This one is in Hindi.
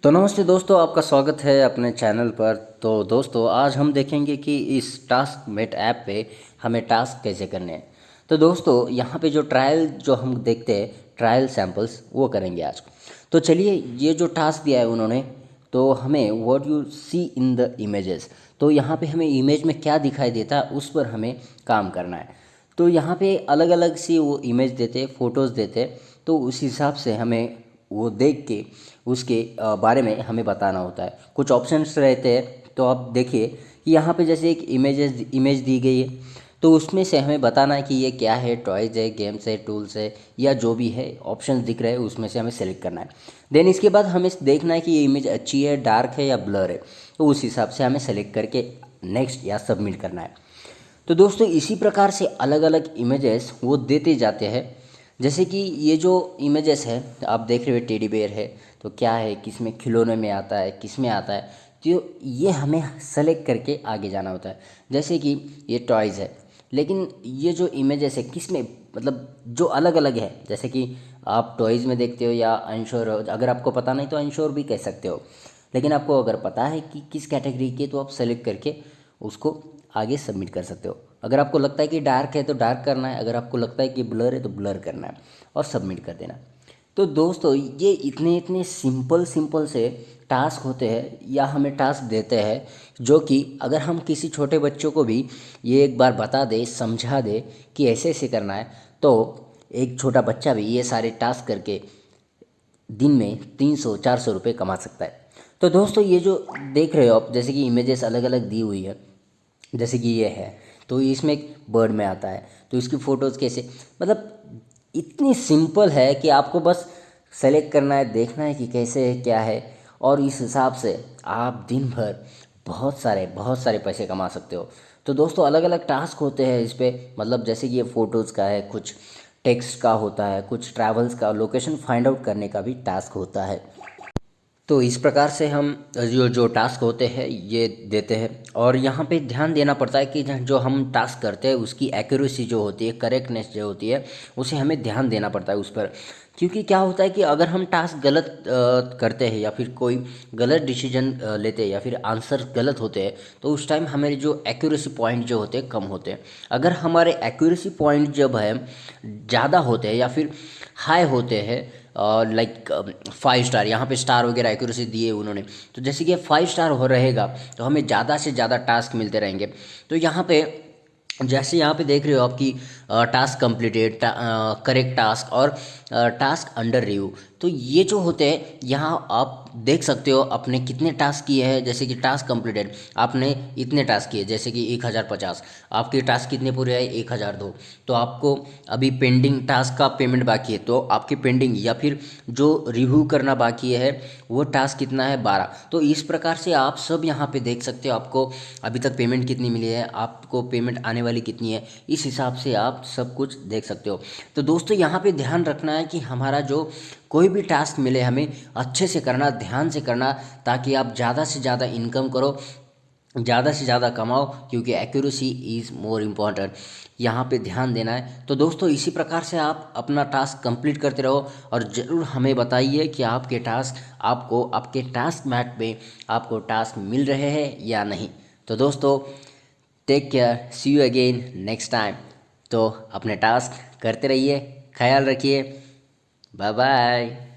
तो नमस्ते दोस्तों, आपका स्वागत है अपने चैनल पर। तो दोस्तों, आज हम देखेंगे कि इस टास्क मेट ऐप पे हमें टास्क कैसे करने हैं। तो दोस्तों, यहाँ पे जो ट्रायल जो हम देखते हैं, ट्रायल सैम्पल्स वो करेंगे आज। तो चलिए, ये जो टास्क दिया है उन्होंने, तो हमें what you see in the images, तो यहाँ पे हमें इमेज में क्या दिखाई देता है उस पर हमें काम करना है। तो यहाँ पे अलग अलग सी वो इमेज देते, फ़ोटोज़ देते, तो उस हिसाब से हमें वो देख के उसके बारे में हमें बताना होता है। कुछ ऑप्शंस रहते हैं, तो आप देखिए कि यहाँ पे जैसे एक इमेज दी गई है, तो उसमें से हमें बताना है कि ये क्या है, टॉयज़ है, गेम्स है, टूल्स है, या जो भी है ऑप्शंस दिख रहे हैं उसमें से हमें सेलेक्ट करना है। देन इसके बाद हमें देखना है कि ये इमेज अच्छी है, डार्क है या ब्लर है, तो उस हिसाब से हमें सेलेक्ट करके नेक्स्ट या सबमिट करना है। तो दोस्तों, इसी प्रकार से अलग अलग इमेजेस वो देते जाते हैं। जैसे कि ये जो इमेजेस है, आप देख रहे हो टेडी बेयर है, तो क्या है, किस में खिलौने में आता है, किस में आता है, तो ये हमें सेलेक्ट करके आगे जाना होता है। जैसे कि ये टॉयज़ है, लेकिन ये जो इमेजेस है किस में, मतलब जो अलग अलग है, जैसे कि आप टॉयज़ में देखते हो या अनश्योर हो, अगर आपको पता नहीं तो अनश्योर भी कह सकते हो। लेकिन आपको अगर पता है कि किस कैटेगरी के, तो आप सेलेक्ट करके उसको आगे सबमिट कर सकते हो। अगर आपको लगता है कि डार्क है तो डार्क करना है, अगर आपको लगता है कि ब्लर है तो ब्लर करना है और सबमिट कर देना। तो दोस्तों, ये इतने इतने सिंपल सिंपल से टास्क होते हैं या हमें टास्क देते हैं, जो कि अगर हम किसी छोटे बच्चों को भी ये एक बार बता दे, समझा दे कि ऐसे ऐसे करना है, तो एक छोटा बच्चा भी ये सारे टास्क करके दिन में 300-400 रुपये कमा सकता है। तो दोस्तों, ये जो देख रहे हो आप, जैसे कि इमेजेस अलग अलग दी हुई है, जैसे कि ये है, तो इसमें एक बर्ड में आता है, तो इसकी फ़ोटोज़ कैसे, मतलब इतनी सिंपल है कि आपको बस सेलेक्ट करना है, देखना है कि कैसे है, क्या है, और इस हिसाब से आप दिन भर बहुत सारे पैसे कमा सकते हो। तो दोस्तों, अलग अलग टास्क होते हैं इस पे, मतलब जैसे कि ये फ़ोटोज़ का है, कुछ टेक्स्ट का होता है, कुछ ट्रैवल्स का, लोकेशन फाइंड आउट करने का भी टास्क होता है। तो इस प्रकार से हम जो जो टास्क होते हैं ये देते हैं, और यहाँ पे ध्यान देना पड़ता है कि जो हम टास्क करते हैं उसकी एक्यूरेसी जो होती है, करेक्टनेस जो होती है, उसे हमें ध्यान देना पड़ता है उस पर। क्योंकि क्या होता है कि अगर हम टास्क गलत करते हैं या फिर कोई गलत डिसीजन लेते हैं या फिर आंसर गलत होते हैं, तो उस टाइम हमारे जो एक्यूरेसी पॉइंट जो होते हैं कम होते हैं। अगर हमारे एक्यूरेसी पॉइंट जब है ज़्यादा होते हैं या फिर हाई होते हैं, लाइक 5 स्टार, यहाँ पे स्टार वगैरह एक्यूरेसी दिए उन्होंने, तो जैसे कि 5 स्टार हो रहेगा तो हमें ज़्यादा से ज़्यादा टास्क मिलते रहेंगे। तो यहाँ पे जैसे यहाँ पे देख रहे हो आपकी टास्क कंप्लीटेड, करेक्ट टास्क और टास्क अंडर रिव्यू, तो ये जो होते हैं यहाँ आप देख सकते हो अपने कितने टास्क किए हैं। जैसे कि टास्क कंप्लीटेड, आपने इतने टास्क किए, जैसे कि 1050, आपके टास्क कितने पूरे आए, 1002, तो आपको अभी पेंडिंग टास्क का पेमेंट बाकी है, तो आपकी पेंडिंग या फिर जो रिव्यू करना बाकी है वो टास्क कितना है, 12। तो इस प्रकार से आप सब यहाँ पे देख सकते हो, आपको अभी तक पेमेंट कितनी मिली है, आपको पेमेंट आने वाली कितनी है, इस हिसाब से आप सब कुछ देख सकते हो। तो दोस्तों, यहाँ पे ध्यान रखना है कि हमारा जो कोई भी टास्क मिले हमें अच्छे से करना, ध्यान से करना, ताकि आप ज़्यादा से ज़्यादा इनकम करो, ज़्यादा से ज़्यादा कमाओ, क्योंकि एक्यूरेसी इज़ मोर इम्पॉर्टेंट, यहाँ पे ध्यान देना है। तो दोस्तों, इसी प्रकार से आप अपना टास्क कंप्लीट करते रहो, और ज़रूर हमें बताइए कि आपके टास्क, आपको आपके टास्क मैट पे आपको टास्क मिल रहे हैं या नहीं। तो दोस्तों, take care, see you again next time. तो अपने टास्क करते रहिए, ख्याल रखिए, बाय बाय।